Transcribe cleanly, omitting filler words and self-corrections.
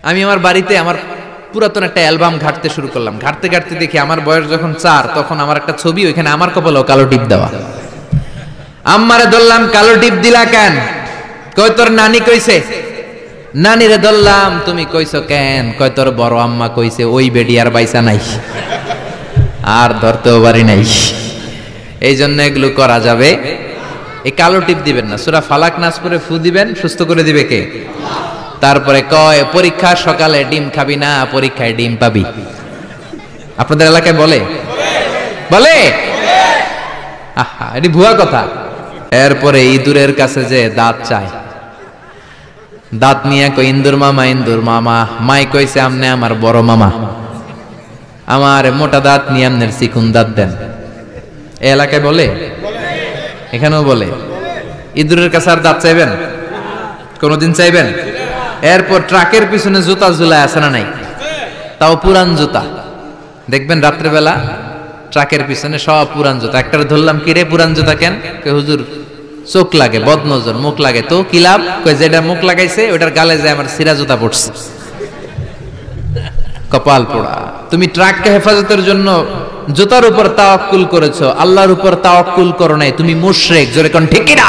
আমি আমার বাড়িতে আমার পুরাতন একটা অ্যালবাম ঘাটতে শুরু করলাম। ঘাটতে ঘাটতে দেখি আমার বয়স যখন 4 তখন আমার একটা ছবি, ওইখানে আমার কপালেও কালো টিপ দেওয়া। আম্মারে ধরলাম, কালো টিপ দিলা কেন? কই তোর নানি কইছে। নানিরে ধরলাম, তুমি কইছো কেন? কই তোর বড় আম্মা কইছে ওই বেডি আর বাইসা নাই, আর ধরতেও পারি নাই। এই জন্য এগুলো করা যাবে। এই কালো টিপ দিবেন না। সূরা ফালাক নাস পড়ে ফু দিবেন, সুস্থ করে দিবে কে? তারপরে কয় পরীক্ষা সকালে ডিম খাবি না, পরীক্ষায় ডিম পাবি। আপনাদের এলাকায় বলে বলে আহা, এটি ভুয়া কথা। এরপরে ইঁদুরের কাছে যে দাঁত চায়, দাঁত নিয়ে কই ইন্দুর মামা, ইন্দুর মামা। মাই কইছে আমনে আমার বড় মামা, আমার মোটা দাঁত নিয়ে আমনের চিকুন দাঁত দেন। এই এলাকায় বলে, এখানেও বলে। ইঁদুরের কাছে আর দাঁত চাইবেন? কোনদিন চাইবেন? এরপর ট্রাকের পিছনে জুতা ঝুলায় আছে না নাই? তাও পুরান জুতা। দেখবেন রাত্রেবেলা ট্রাকের পিছনে সব পুরান জুতা। একটা ধরলাম, কি রে পুরান জুতা কেন? হুজুর চোখ লাগে, বদনজর, মুখ লাগে। তো কি লাভ? যেটা মুখ লাগাইছে ওটার গালে যায় আমার সিরা জুতা পড়ছে। কপাল পোড়া। তুমি ট্রাককে হেফাজতের জন্য জুতার উপর তাওয়াক্কুল করেছো, আল্লাহর উপর তাওয়াক্কুল করো নাই। তুমি মুশরিক। জোরে কোন ঠিক কিনা?